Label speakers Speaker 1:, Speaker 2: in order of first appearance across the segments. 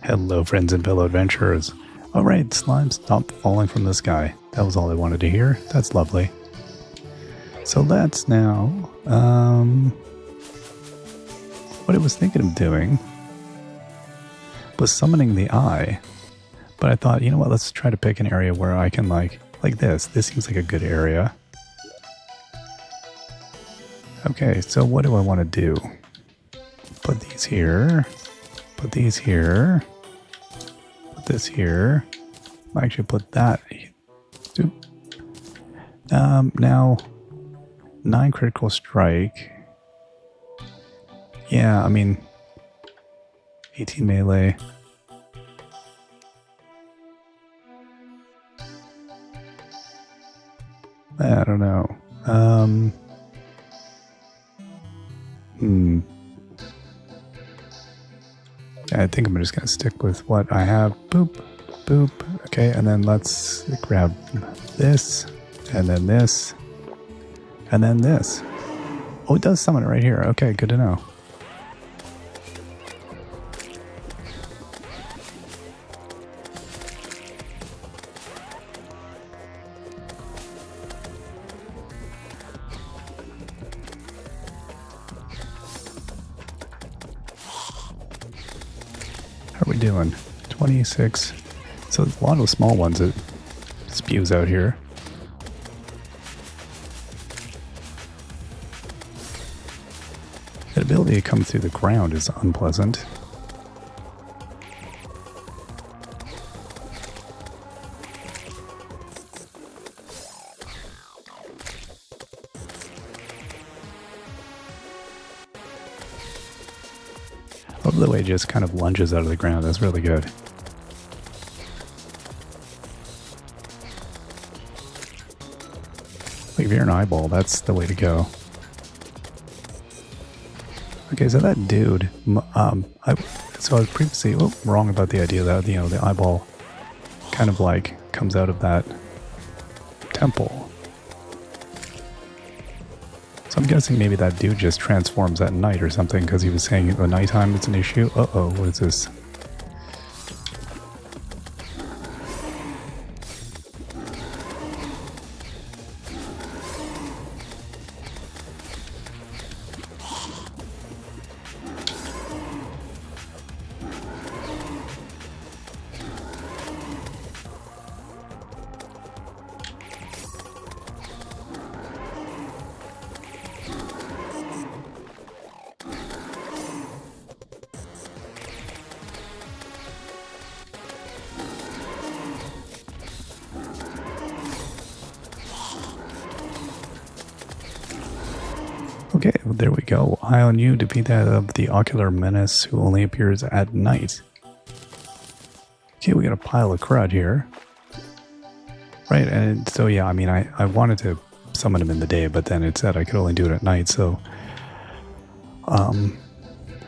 Speaker 1: Hello, friends and fellow adventurers. Alright, slime, stop falling from the sky. That was all I wanted to hear. That's lovely. So let's now, what I was thinking of doing was summoning the eye. But I thought, you know what, let's try to pick an area where I can like this. This seems like a good area. Okay, so what do I want to do? Put these here. Put these here. Put this here. I actually put that. Now 9 critical strike. Yeah, I mean 18 melee. I don't know. I think I'm just going to stick with what I have. Boop, boop. Okay, and then let's grab this, and then this, and then this. Oh, it does summon it right here. Okay, good to know. How are we doing? 26. So a lot of small ones it spews out here. The ability to come through the ground is unpleasant. Love the way it just kind of lunges out of the ground. That's really good. Like if you're an eyeball, that's the way to go. Okay, so that dude, so I was previously wrong about the idea that, you know, the eyeball kind of like comes out of that temple. So I'm guessing maybe that dude just transforms at night or something, because he was saying at nighttime it's an issue. Uh-oh, what is this? Okay, well, there we go. Eye on you, defeat that of the ocular menace who only appears at night. Okay, we got a pile of crud here. Right, and so yeah, I mean, I wanted to summon him in the day, but then it said I could only do it at night, so...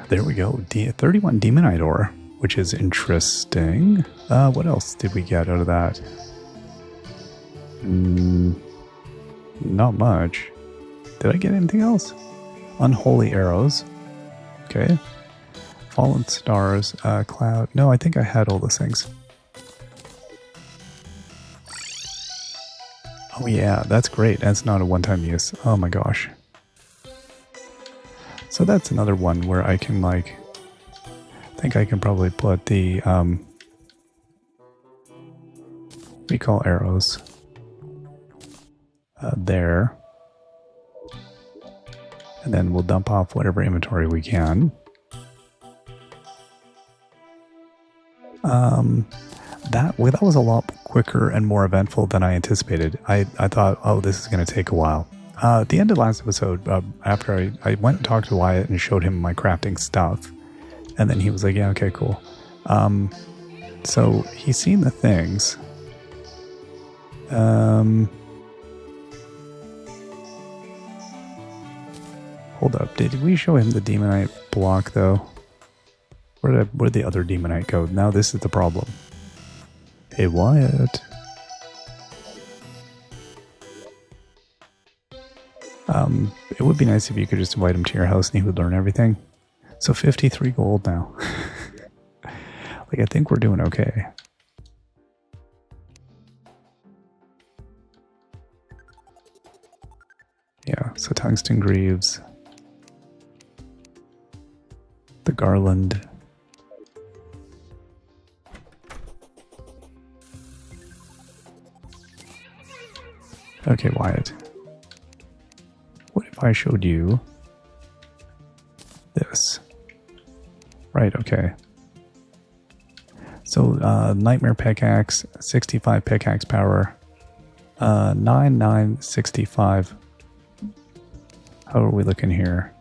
Speaker 1: there we go. 31 Demonite ore, which is interesting. What else did we get out of that? Not much. Did I get anything else? Unholy arrows. Okay. Fallen stars. Cloud. No, I think I had all those things. Oh yeah, that's great. That's not a one-time use. Oh my gosh. So that's another one where I can like... I think I can probably put the... recall arrows. There. And then we'll dump off whatever inventory we can. That was a lot quicker and more eventful than I anticipated. I thought, oh, this is going to take a while. At the end of the last episode, after I went and talked to Wyatt and showed him my crafting stuff, and then he was like, yeah, okay, cool. So he's seen the things. Hold up, did we show him the Demonite block though? Where'd the other Demonite go? Now this is the problem. Hey Wyatt. It would be nice if you could just invite him to your house and he would learn everything. So 53 gold now. Like Like, I think we're doing okay. Yeah, so tungsten greaves. The garland. Okay, Wyatt. What if I showed you this? Right, okay. So, Nightmare Pickaxe, 65 pickaxe power, 9,965. How are we looking here?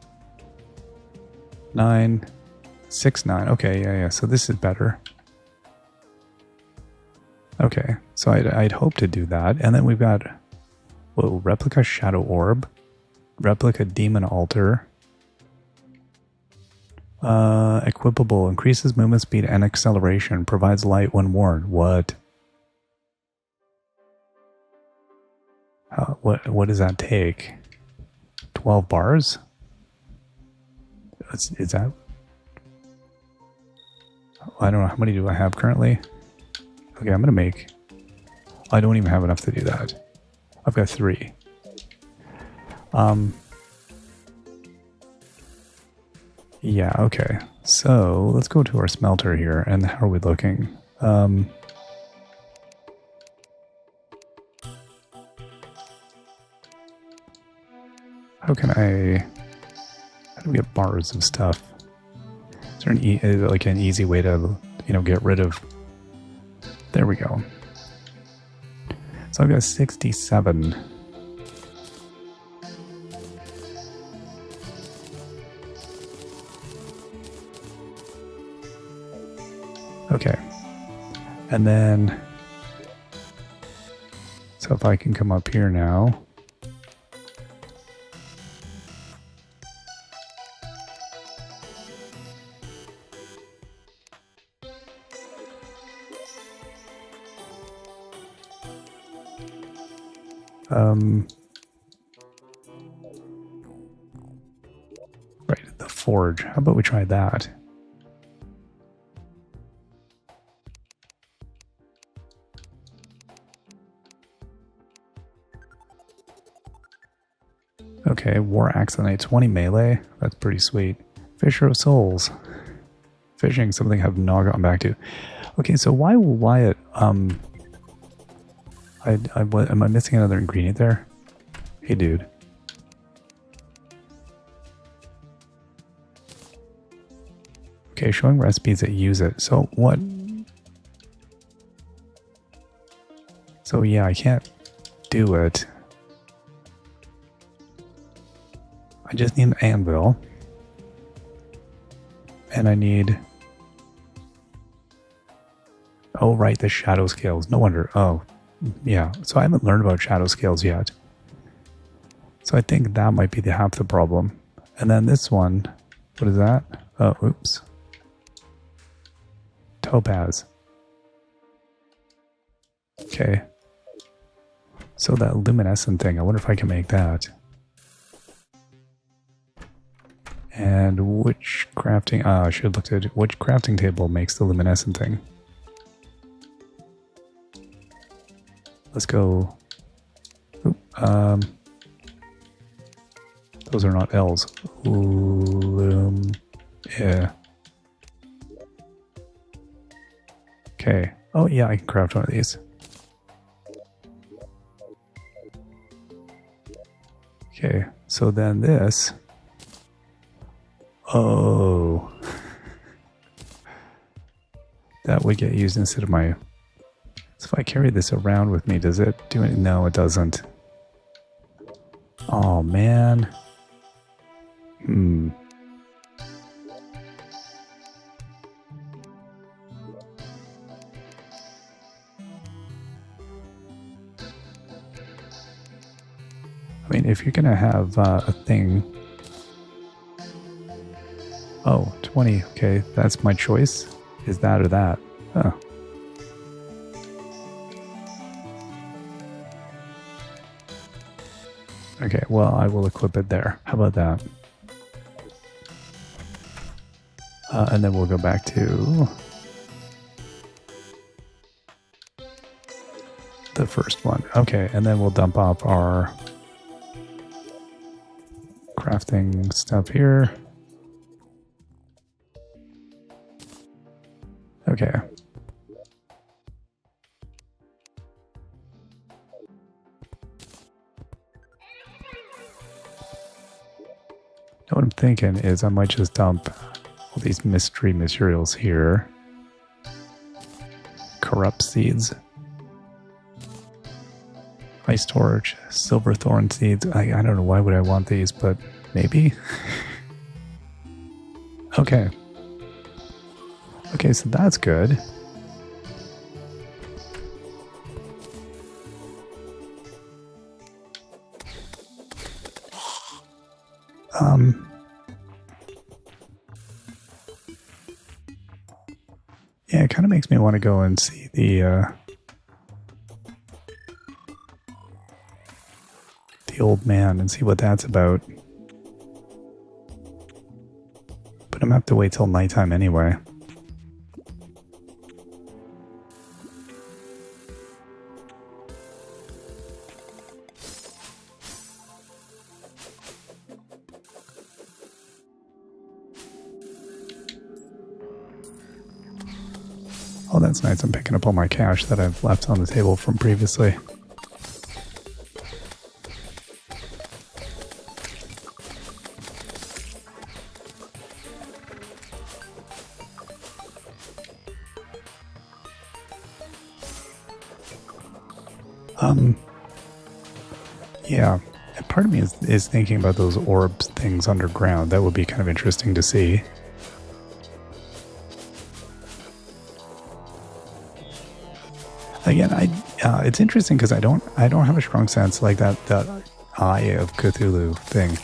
Speaker 1: 969. Okay, yeah. So this is better. Okay, so I'd hope to do that. And then we've got, well, Replica Shadow Orb, Replica Demon Altar, equipable, increases movement speed and acceleration, provides light when worn. What? What does that take? 12 bars? Is that? I don't know. How many do I have currently? Okay, I'm going to make... I don't even have enough to do that. I've got 3. Yeah, okay. So, let's go to our smelter here. And how are we looking? How can I... How do we get bars of stuff? Is there an easy way to, get rid of... There we go. So I've got 67. Okay. And then... So if I can come up here now... Right, the forge. How about we try that? Okay, War Axe Knight 20 melee. That's pretty sweet. Fisher of Souls. Fishing, something I've not gotten back to. Okay, so why will Wyatt, am I missing another ingredient there? Hey, dude. Okay, showing recipes that use it. So what? So yeah, I can't do it. I just need an anvil. And I need... Oh, right, the shadow scales. No wonder. Oh, yeah. So I haven't learned about shadow scales yet. So I think that might be half the problem. And then this one, what is that? Oh, oops. Topaz. Okay. So that luminescent thing, I wonder if I can make that. And which crafting... I should have looked at which crafting table makes the luminescent thing. Let's go... Oop, those are not L's. Yeah. Okay. Oh yeah, I can craft one of these. Okay, so then this... Oh. That would get used instead of my... So if I carry this around with me, does it do it? No, it doesn't. Oh, man. I mean, if you're going to have a thing... Oh, 20. Okay, that's my choice. Is that or that? Huh. Okay, well, I will equip it there. How about that? And then we'll go back to The first one. Okay, and then we'll dump off our crafting stuff here. Okay. What I'm thinking is I might just dump all these mystery materials here. Corrupt seeds. Ice torch, silver thorn seeds. I don't know why would I want these, but maybe. Okay. Okay, so that's good. Yeah, it kind of makes me want to go and see the old man and see what that's about. But I'm gonna have to wait till nighttime anyway. Oh, that's nice. I'm picking up all my cash that I've left on the table from previously. Yeah, and part of me is thinking about those orbs things underground. That would be kind of interesting to see. Again, it's interesting because I don't have a strong sense like that Eye of Cthulhu thing.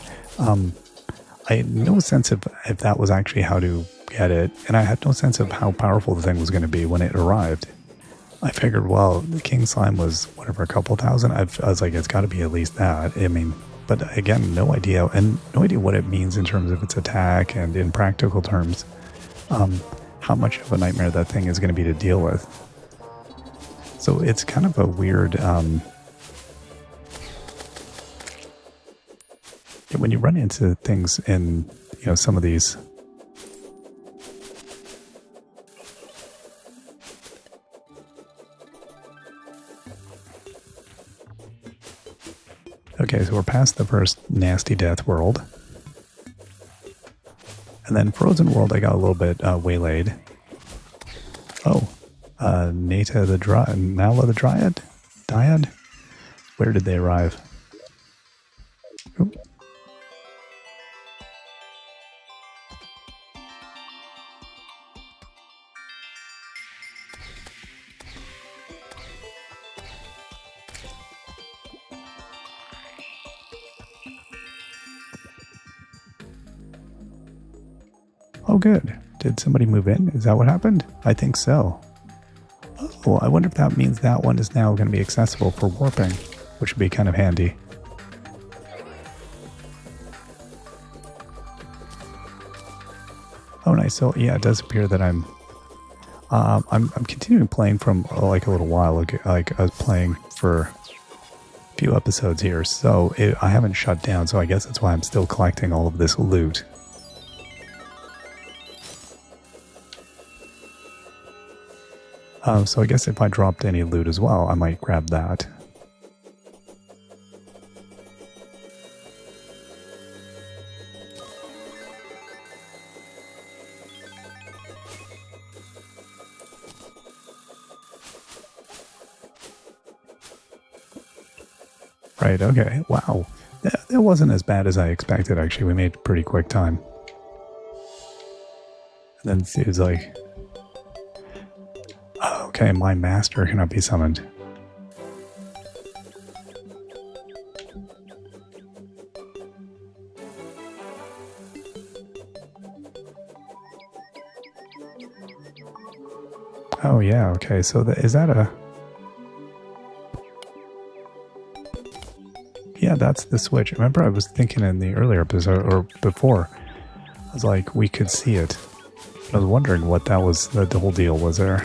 Speaker 1: I had no sense of if that was actually how to get it, and I had no sense of how powerful the thing was going to be when it arrived. I figured, well, the King Slime was whatever, a couple thousand. I was like, it's got to be at least that. I mean, but again, no idea, and no idea what it means in terms of its attack and in practical terms, how much of a nightmare that thing is going to be to deal with. So it's kind of a weird, when you run into things in, some of these. Okay, so we're past the first nasty death world. And then Frozen World, I got a little bit waylaid. Oh, Nala the Dryad? Where did they arrive? Oop. Oh, good. Did somebody move in? Is that what happened? I think so. Oh, I wonder if that means that one is now going to be accessible for warping, which would be kind of handy. Oh, nice. So, yeah, it does appear that I'm continuing playing from like a little while ago. Like I was playing for a few episodes here, so I haven't shut down. So I guess that's why I'm still collecting all of this loot. So I guess if I dropped any loot as well, I might grab that. Right, okay. Wow. That wasn't as bad as I expected, actually. We made pretty quick time. And then it was like... Okay, my master cannot be summoned. Oh yeah, okay, so is that a... Yeah, that's the switch. Remember I was thinking in the earlier episode, or before, I was like, we could see it. I was wondering what that was, the whole deal was there.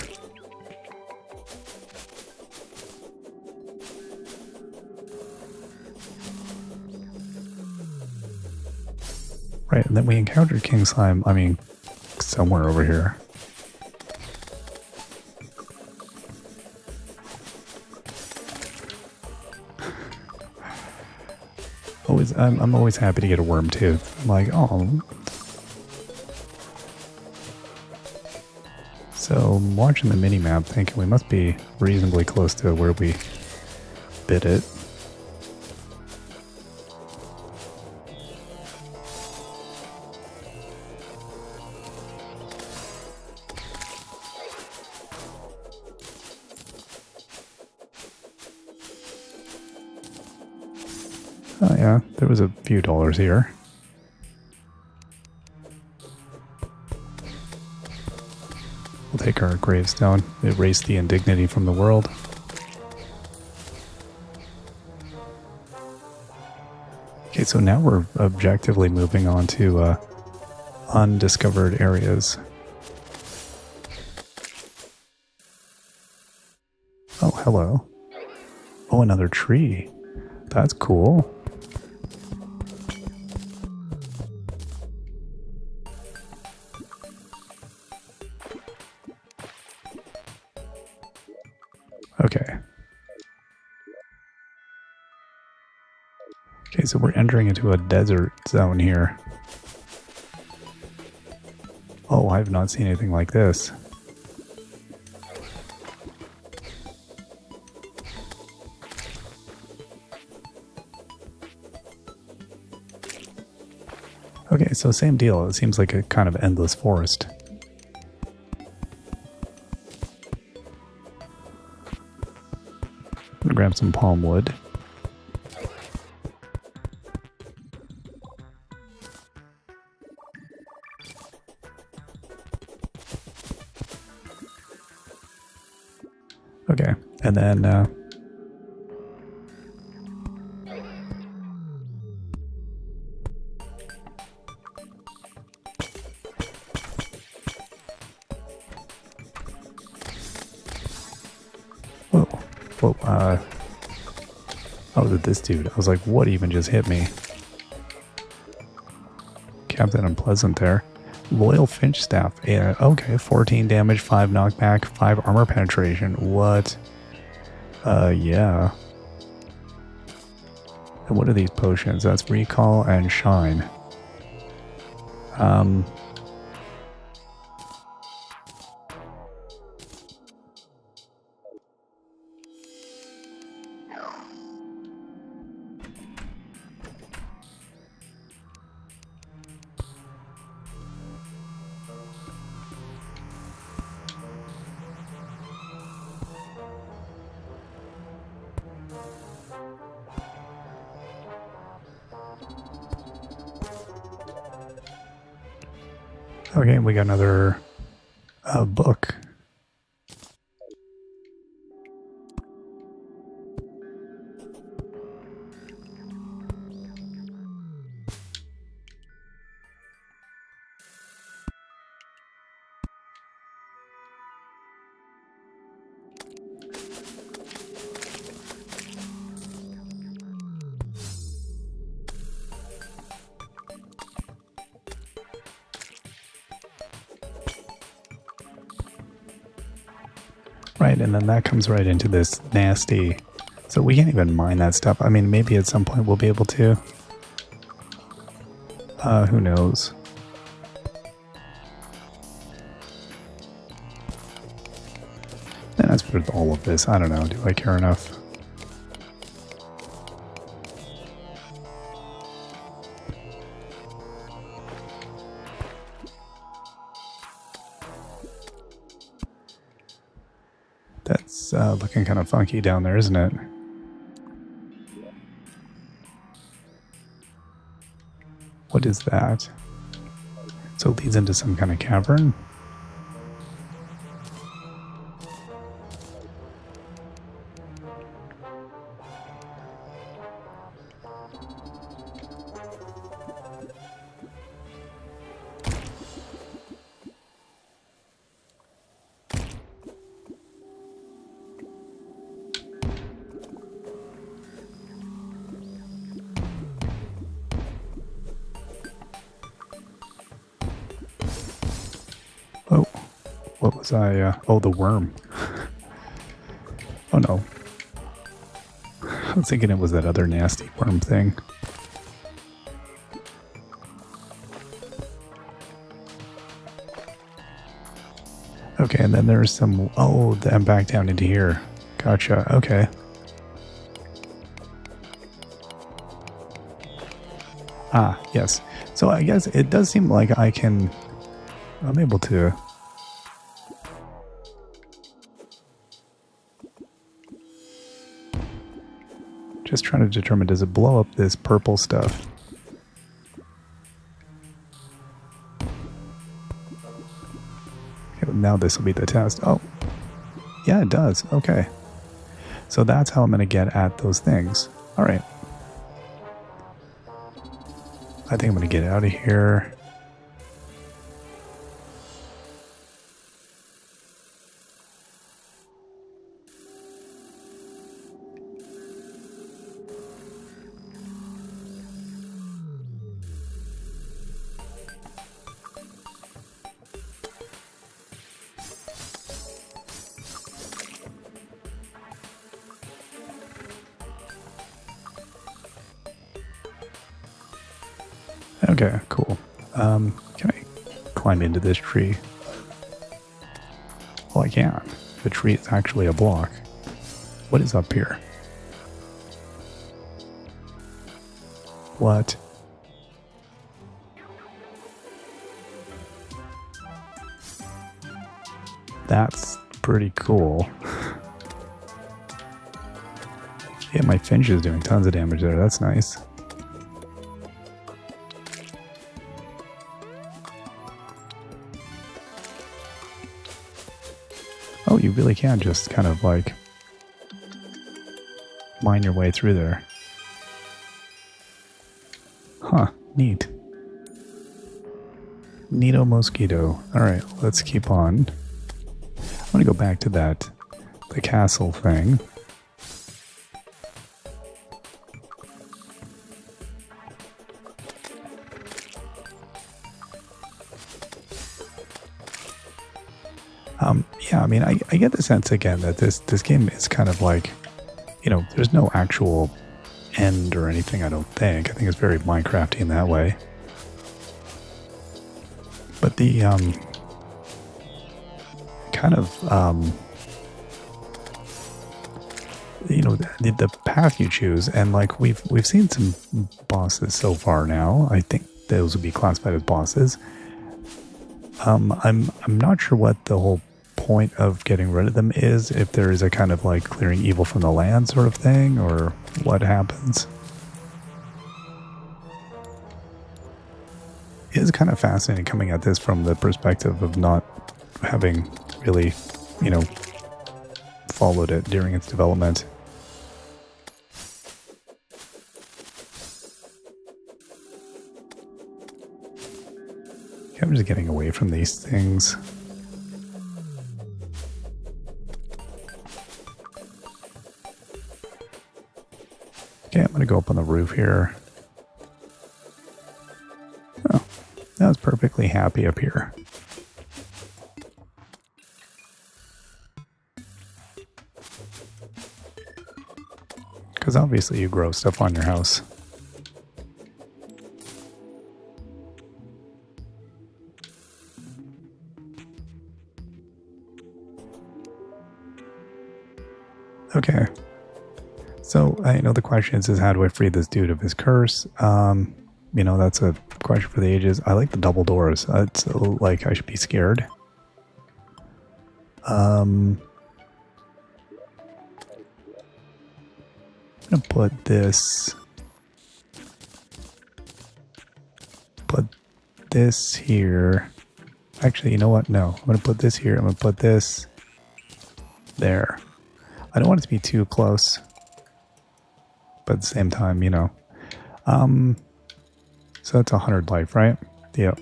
Speaker 1: Right, and then we encountered King Slime, I mean, somewhere over here. I'm always happy to get a worm tooth. I'm like, oh. So I'm watching the mini-map thinking we must be reasonably close to where we bit it. Oh yeah, there was a few dollars here. We'll take our gravestone, erase the indignity from the world. Okay, so now we're objectively moving on to undiscovered areas. Oh, hello. Oh, another tree. That's cool. Okay. Okay, so we're entering into a desert zone here. Oh, I have not seen anything like this. Okay, so same deal. It seems like a kind of endless forest. I'm gonna grab some palm wood. Okay, and then whoa, oh, this dude. I was like, what even just hit me? Captain Unpleasant there. Loyal Finch Staff. Yeah, okay, 14 damage, 5 knockback, 5 armor penetration. What? Yeah. And what are these potions? That's Recall and Shine. Okay, we got another book. Right, and then that comes right into this nasty... So we can't even mine that stuff. I mean, maybe at some point we'll be able to. Who knows? And as for all of this, I don't know. Do I care enough? That's looking kind of funky down there, isn't it? What is that? So it leads into some kind of cavern? What was I? Oh, the worm. Oh no. I was thinking it was that other nasty worm thing. Okay, and then there's some... Oh, I'm back down into here. Gotcha. Okay. Ah, yes. So I guess it does seem like I'm able to... Just trying to determine, does it blow up this purple stuff? Okay, now this will be the test. Oh, yeah, it does. Okay. So that's how I'm going to get at those things. All right. I think I'm going to get out of here. Okay, cool. Can I climb into this tree? Well, I can. The tree is actually a block. What is up here? What? That's pretty cool. Yeah, my finch is doing tons of damage there. That's nice. Oh, you really can just kind of like mine your way through there. Huh, neat. Neato mosquito. Alright, let's keep on. I'm gonna go back to the castle thing. Yeah, I mean, I get the sense again that this game is kind of like, you know, there's no actual end or anything, I don't think. I think it's very Minecrafty in that way. But the, kind of, you know, the path you choose, and like we've seen some bosses so far now. I think those would be classified as bosses. I'm not sure what the whole point of getting rid of them is, if there is a kind of like clearing evil from the land sort of thing, or what happens. It is kind of fascinating coming at this from the perspective of not having really, you know, followed it during its development. Okay, I'm just getting away from these things. Okay, I'm going to go up on the roof here. Oh, I was perfectly happy up here. Because obviously you grow stuff on your house. Okay. So, you know, the question is how do I free this dude of his curse? You know, that's a question for the ages. I like the double doors. It's like I should be scared. I'm gonna put this here. Actually, you know what? No, I'm gonna put this here. I'm gonna put this there. I don't want it to be too close, but at the same time, you know. So that's 100 life, right? Yep.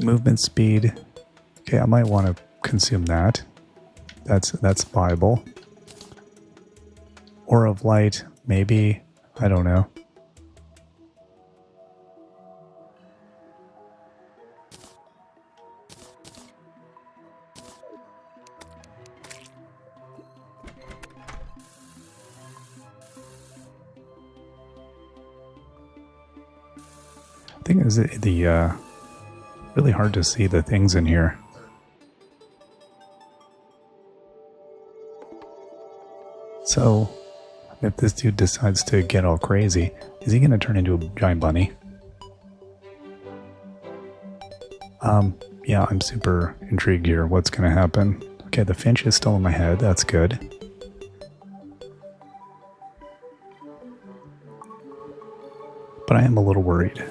Speaker 1: Movement speed. Okay, I might want to consume that. That's viable. Aura of light, maybe. I don't know. Thing is, really hard to see the things in here. So, if this dude decides to get all crazy, is he going to turn into a giant bunny? Yeah, I'm super intrigued here. What's going to happen? Okay, the finch is still in my head. That's good. But I am a little worried.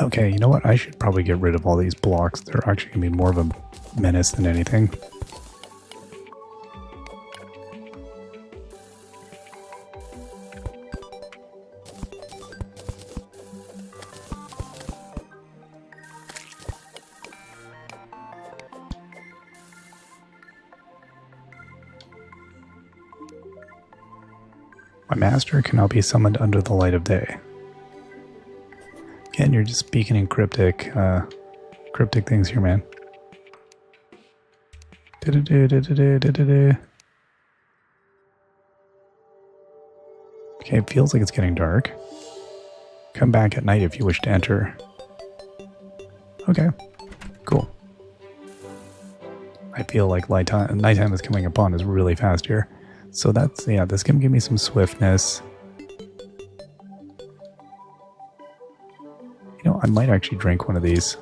Speaker 1: Okay, you know what? I should probably get rid of all these blocks. They're actually going to be more of a menace than anything. My master cannot be summoned under the light of day. Again, you're just speaking in cryptic things here, man. Okay, it feels like it's getting dark. Come back at night if you wish to enter. Okay, cool. I feel like nighttime is coming upon us really fast here. So that's, yeah, this can give me some swiftness. You know, I might actually drink one of these.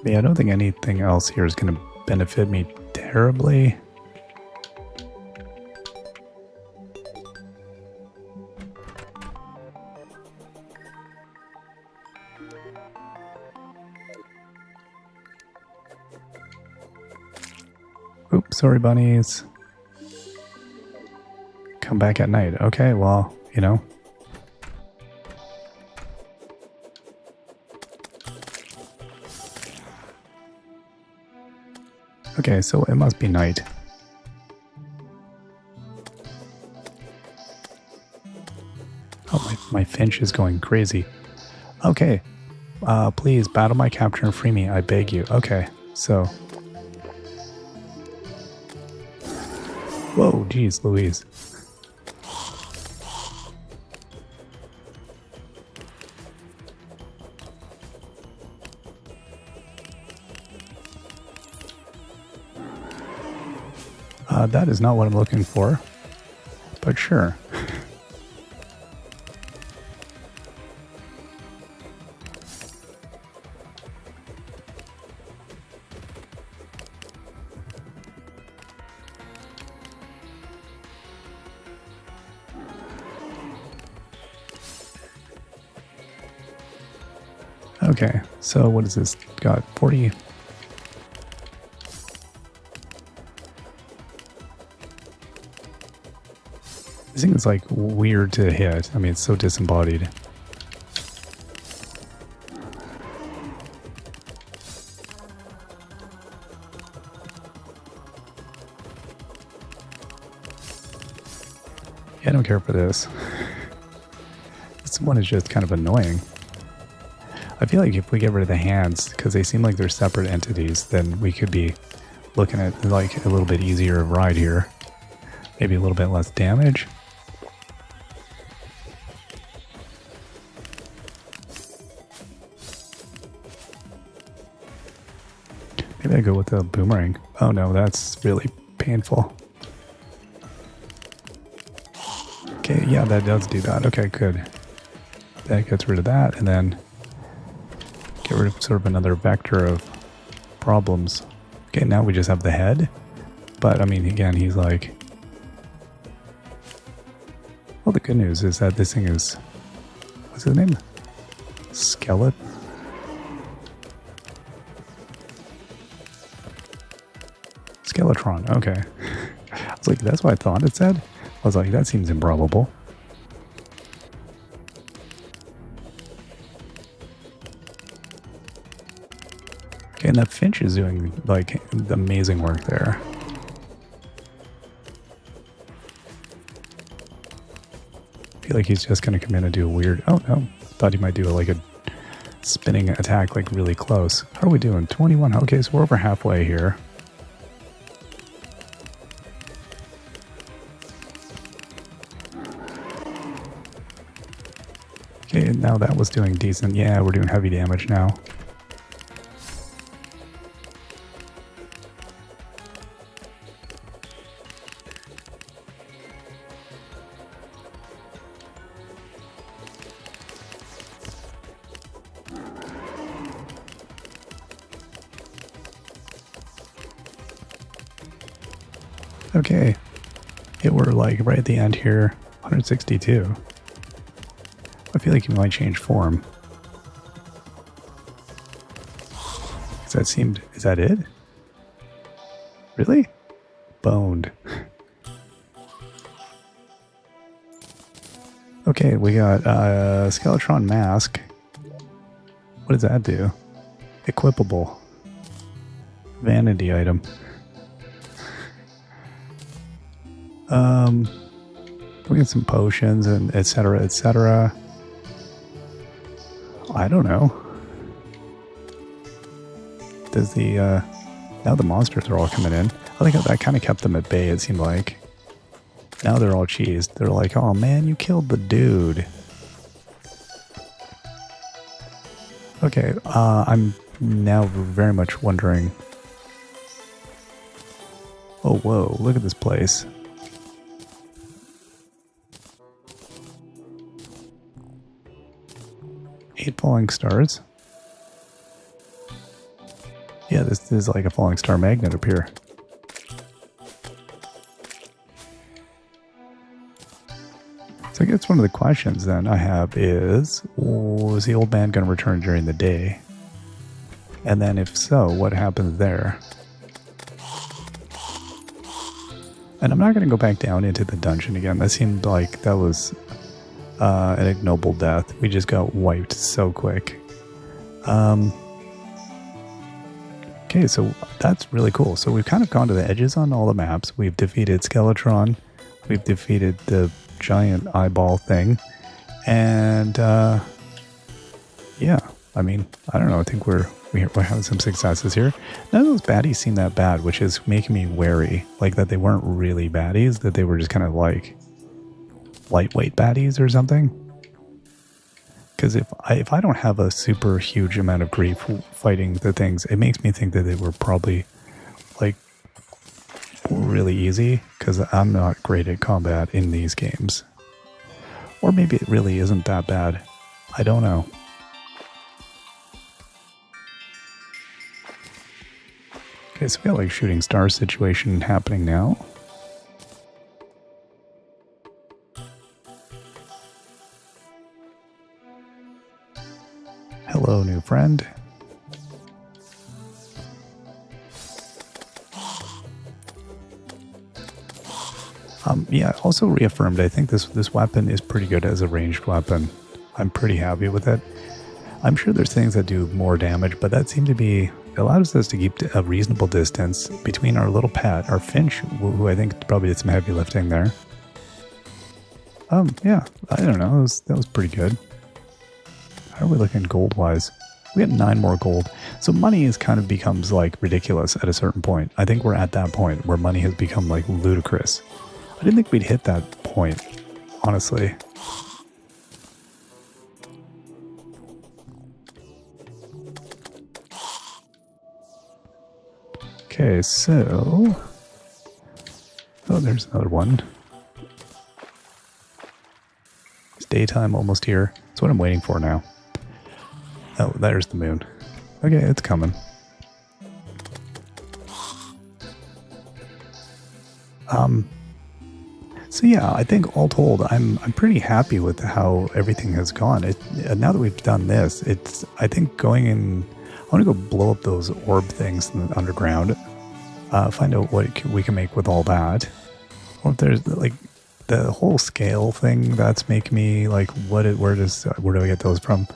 Speaker 1: Yeah, I don't think anything else here is going to benefit me terribly. Oops, sorry bunnies. Come back at night. Okay, well, you know. Okay, so it must be night. Oh, my finch is going crazy. Okay, please battle my capture and free me, I beg you. Okay, so... Whoa, geez, Louise. That is not what I'm looking for, but sure. Okay, so what is this? Got 40... This thing is like weird to hit. I mean, it's so disembodied. Yeah, I don't care for this. This one is just kind of annoying. I feel like if we get rid of the hands, because they seem like they're separate entities, then we could be looking at like a little bit easier ride here. Maybe a little bit less damage. Maybe I go with the boomerang. Oh no, that's really painful. Okay, yeah, that does do that. Okay, good. That gets rid of that, and then get rid of sort of another vector of problems. Okay, now we just have the head. But, I mean, again, he's like... Well, the good news is that this thing is... What's his name? SKELETRON, okay. I was like, that's what I thought it said. I was like, that seems improbable. Okay, and that finch is doing, like, amazing work there. I feel like he's just going to come in and do a weird... Oh, no. Thought he might do, like, a spinning attack like really close. How are we doing? 21. Okay, so we're over halfway here. Okay, now that was doing decent. Yeah, we're doing heavy damage now. Okay, we're like right at the end here, 162. I feel like you might change form. Is that it? Really? Boned. Okay, we got Skeletron Mask. What does that do? Equipable. Vanity item. We get some potions and etc. etc. I don't know. Does the now the monsters are all coming in. I think that kind of kept them at bay, it seemed like. Now they're all cheesed. They're like, oh man, you killed the dude. Okay, I'm now very much wondering. Oh whoa, look at this place. Eight falling stars. Yeah, this is like a falling star magnet up here. So I guess one of the questions then I have is the old man going to return during the day? And then if so, what happens there? And I'm not going to go back down into the dungeon again. That seemed like that was an ignoble death. We just got wiped so quick. Okay, so that's really cool. So we've kind of gone to the edges on all the maps. We've defeated Skeletron. We've defeated the giant eyeball thing. And yeah, I mean, I don't know. I think we're having some successes here. None of those baddies seem that bad, which is making me wary. Like that they weren't really baddies, that they were just kind of like lightweight baddies or something. Because if I don't have a super huge amount of grief fighting the things, it makes me think that they were probably like really easy, because I'm not great at combat in these games. Or maybe it really isn't that bad. I don't know. Okay, so we got like shooting star situation happening now. Hello, new friend. Yeah, also reaffirmed, I think this weapon is pretty good as a ranged weapon. I'm pretty happy with it. I'm sure there's things that do more damage, but that seemed to be, it allows us to keep a reasonable distance between our little pet, our Finch, who I think probably did some heavy lifting there. Yeah, I don't know, that was pretty good. How are we looking gold-wise? We got 9 more gold. So money is kind of becomes like ridiculous at a certain point. I think we're at that point where money has become like ludicrous. I didn't think we'd hit that point, honestly. Okay, so... Oh, there's another one. It's daytime almost here. That's what I'm waiting for now. Oh, there's the moon. Okay, it's coming. So yeah, I think all told, I'm pretty happy with how everything has gone. Now that we've done this, I think going in, I want to go blow up those orb things in the underground, find out what we can make with all that. Or if there's like the whole scale thing, that's making me like, where do I get those from?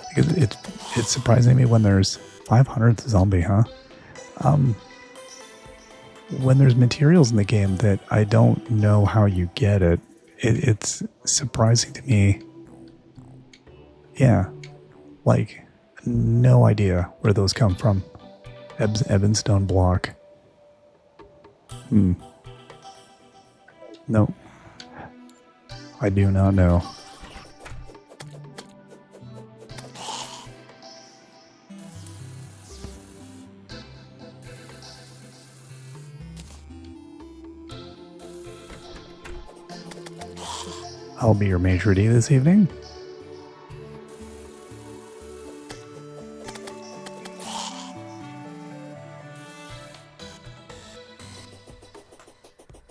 Speaker 1: Because it's surprising me when there's 500th zombie, huh? When there's materials in the game that I don't know how you get it's surprising to me. Yeah, like no idea where those come from. Ebenstone block. Nope. I do not know. I'll be your maitre d' this evening.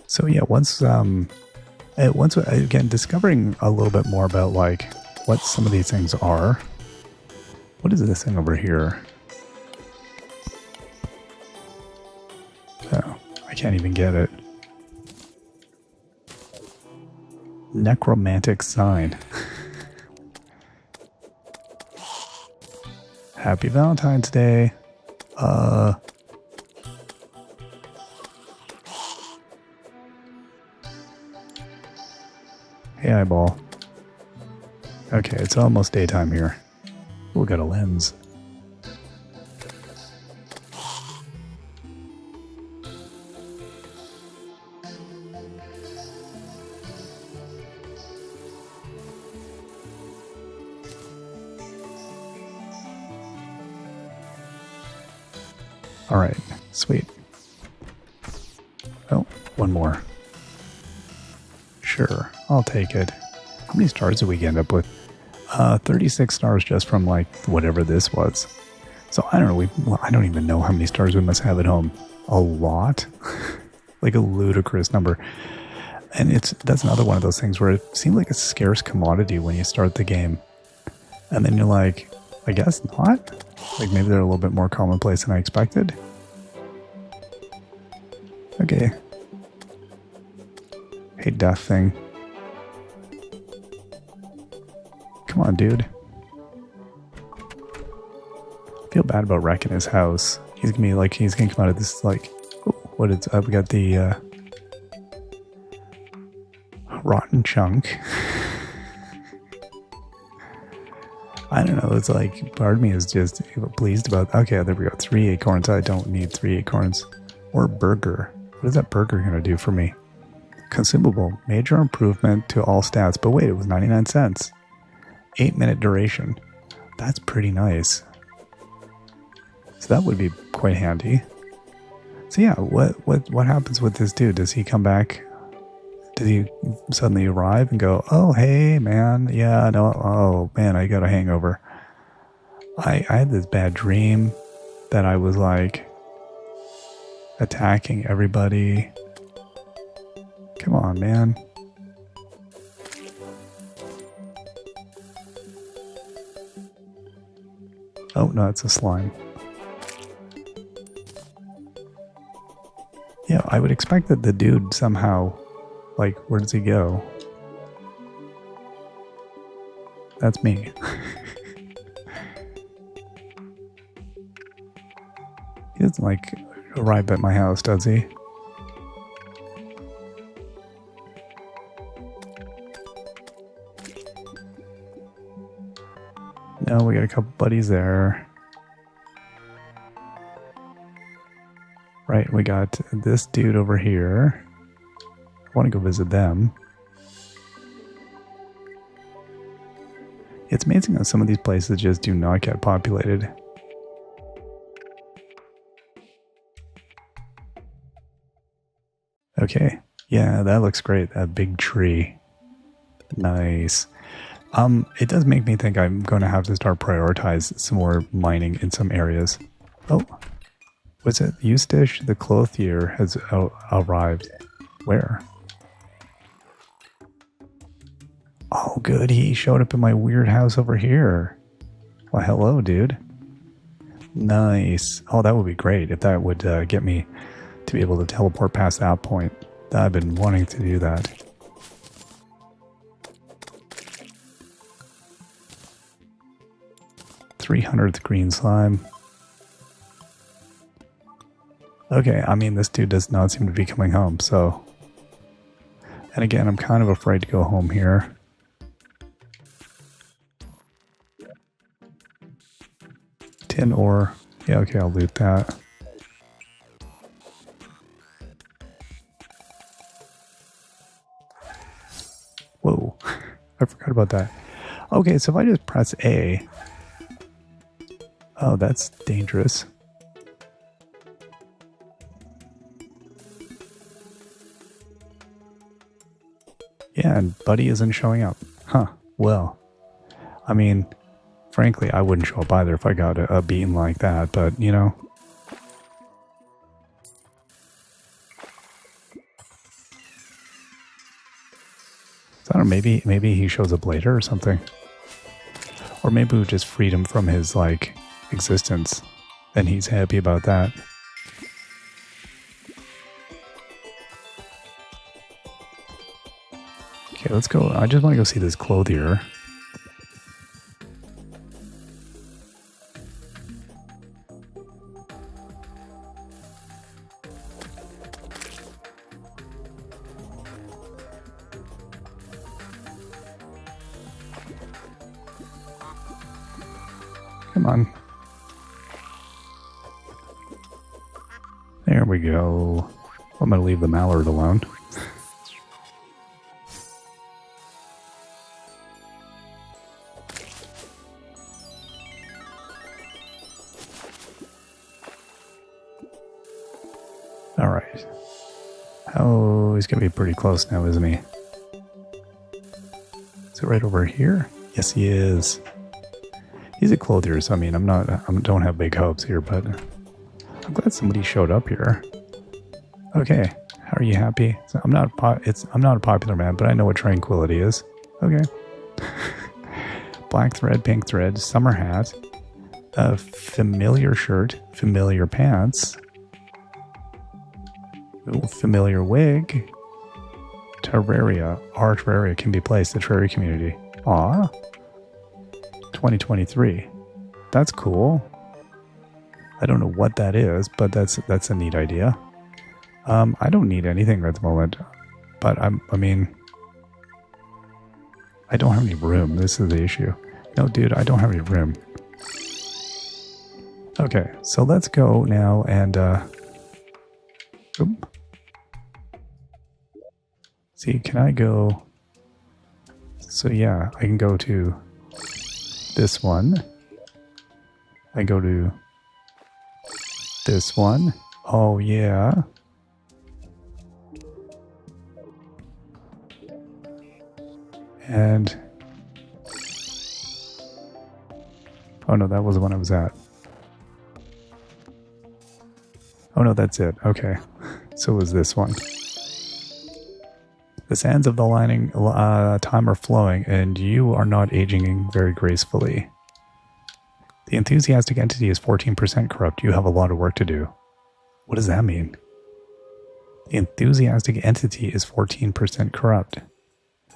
Speaker 1: So yeah, once again discovering a little bit more about like what some of these things are. What is this thing over here? Oh, I can't even get it. Necromantic sign. Happy Valentine's Day. Hey, eyeball. Okay, it's almost daytime here. We'll get a lens. All right, sweet. Oh, one more. Sure, I'll take it. How many stars did we end up with? 36 stars just from like whatever this was. So I don't know. I don't even know how many stars we must have at home. A lot, like a ludicrous number. And that's another one of those things where it seemed like a scarce commodity when you start the game, and then you're like, I guess not. Like maybe they're a little bit more commonplace than I expected. Okay. Hey, death thing. Come on, dude. I feel bad about wrecking his house. He's gonna come out of this like, oh, what is? We got the rotten chunk. I don't know. It's like part of me is just pleased about. Okay, there we go. 3 acorns. I don't need 3 acorns or burger. What is that burger gonna do for me? Consumable, major improvement to all stats. But wait, it was 99 cents. 8-minute duration. That's pretty nice. So that would be quite handy. So yeah, what happens with this dude? Does he come back? Did he suddenly arrive and go, oh, hey, man, yeah, no, oh, man, I got a hangover. I had this bad dream that I was, like, attacking everybody. Come on, man. Oh, no, it's a slime. Yeah, I would expect that the dude somehow... Like, where does he go? That's me. He doesn't, like, arrive at my house, does he? No, we got a couple buddies there. Right, we got this dude over here. I want to go visit them. It's amazing that some of these places just do not get populated. Okay, yeah, that looks great. That big tree. Nice. It does make me think I'm going to have to start prioritize some more mining in some areas. Oh, was it Eustace the clothier has arrived? Where? Oh, good. He showed up in my weird house over here. Well, hello, dude. Nice. Oh, that would be great if that would get me to be able to teleport past that point. I've been wanting to do that. $300th green slime. Okay, I mean, this dude does not seem to be coming home, so... And again, I'm kind of afraid to go home here. Tin ore. Yeah, okay, I'll loot that. Whoa, I forgot about that. Okay, so if I just press A... Oh, that's dangerous. Yeah, and Buddy isn't showing up. Huh, well. I mean, frankly, I wouldn't show up either if I got a beam like that, but, you know. So I don't know, maybe he shows up later or something. Or maybe we just freed him from his, like, existence, and he's happy about that. Okay, let's go. I just want to go see this clothier. Come on. There we go. I'm going to leave the mallard alone. All right. Oh, he's going to be pretty close now, isn't he? Is it right over here? Yes, he is. He's a clothier, so I mean, I don't have big hopes here, but I'm glad somebody showed up here. Okay, how are you happy? So I'm not a popular man, but I know what tranquility is. Okay. Black thread, pink thread, summer hat, a familiar shirt, familiar pants, familiar wig. Terraria. Our Terraria can be placed at Terraria community. Aw. 2023. That's cool. I don't know what that is, but that's a neat idea. I don't need anything at the moment, but I mean, I don't have any room. This is the issue. No, dude, I don't have any room. Okay, so let's go now and oop. See, can I go? So yeah, I can go to this one. I go to this one. Oh yeah. And oh no, that was the one I was at. Oh no, that's it. Okay. So it was this one. The sands of the lining time are flowing, and you are not aging very gracefully. The enthusiastic entity is 14% corrupt. You have a lot of work to do. What does that mean? The enthusiastic entity is 14% corrupt.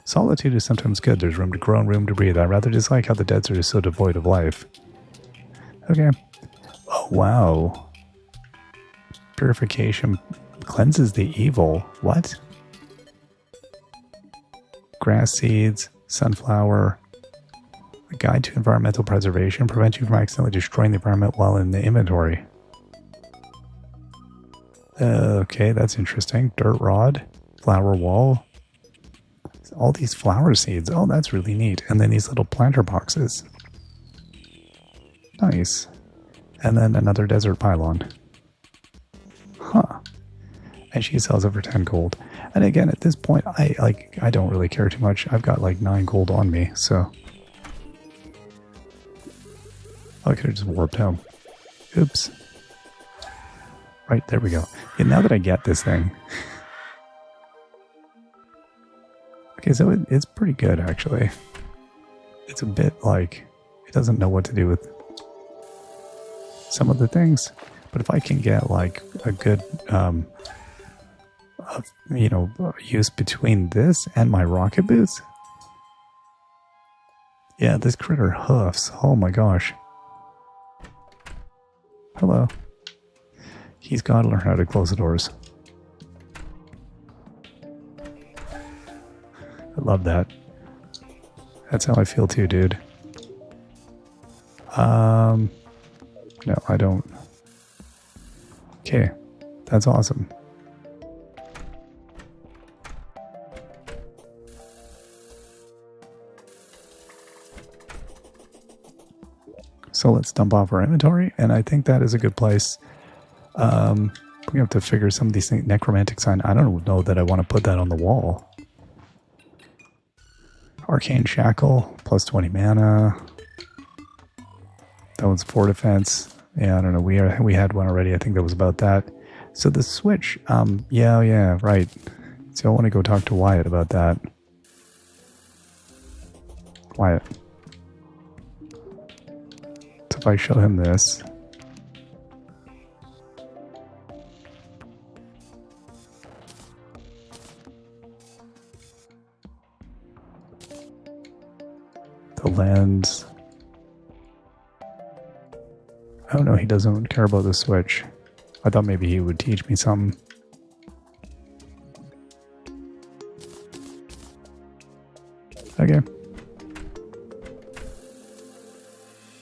Speaker 1: Solitude is sometimes good. There's room to grow and room to breathe. I rather dislike how the deserts are so devoid of life. Okay. Oh, wow. Purification cleanses the evil. What? Grass seeds, sunflower, a guide to environmental preservation, prevents you from accidentally destroying the environment while in the inventory. Okay, that's interesting. Dirt rod, flower wall, all these flower seeds. Oh, that's really neat. And then these little planter boxes. Nice. And then another desert pylon. Huh. And she sells it for 10 gold. And again, at this point, I don't really care too much. I've got like 9 gold on me, so I could have just warped home. Oops. Right, there we go. Yeah, now that I get this thing. Okay, so it's pretty good, actually. It's a bit like it doesn't know what to do with some of the things. But if I can get like a good use between this and my rocket boots. Yeah, this critter hoofs. Oh my gosh. Hello. He's got to learn how to close the doors. I love that. That's how I feel too, dude. No, I don't. Okay, that's awesome. So let's dump off our inventory, and I think that is a good place. We have to figure some of these things. Necromantic sign. I don't know that I want to put that on the wall. Arcane shackle, plus 20 mana. That one's 4 defense. Yeah, I don't know. We had one already. I think that was about that. So the switch. Yeah, right. So I want to go talk to Wyatt about that. Wyatt. So if I show him this. The lens. Oh no, he doesn't care about the switch. I thought maybe he would teach me something. Okay.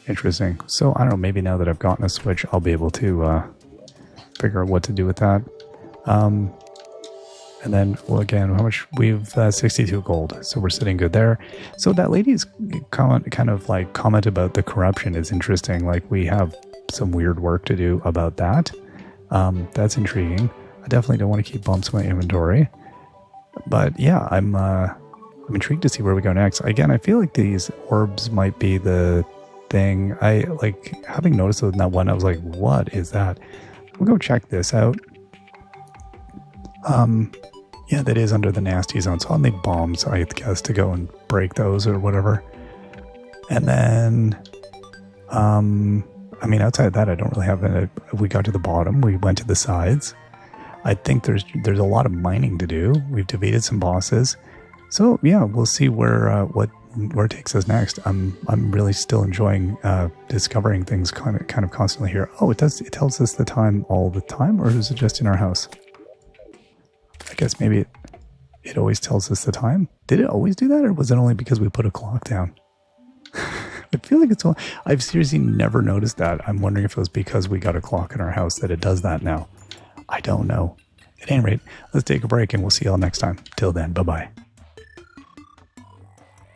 Speaker 1: Interesting. So I don't know, maybe now that I've gotten a switch, I'll be able to figure out what to do with that. And then, well, again, how much? We've 62 gold, so we're sitting good there. So that lady's comment about the corruption is interesting. Like, we have some weird work to do about that. That's intriguing. I definitely don't want to keep bumps in my inventory. But yeah, I'm intrigued to see where we go next. Again, I feel like these orbs might be the thing. I like having noticed in that one. I was like, what is that? We'll go check this out. Yeah, that is under the nasty zone. So I'll need bombs, I guess, to go and break those or whatever. And then, I mean, outside of that, I don't really have any. We got to the bottom. We went to the sides. I think there's a lot of mining to do. We've defeated some bosses. So yeah, we'll see where it takes us next. I'm really still enjoying discovering things kind of constantly here. Oh, it tells us the time all the time, or is it just in our house? I guess maybe it always tells us the time. Did it always do that, or was it only because we put a clock down? I feel like I've seriously never noticed that. I'm wondering if it was because we got a clock in our house that it does that now. I don't know. At any rate, let's take a break and we'll see y'all next time. Till then, bye-bye.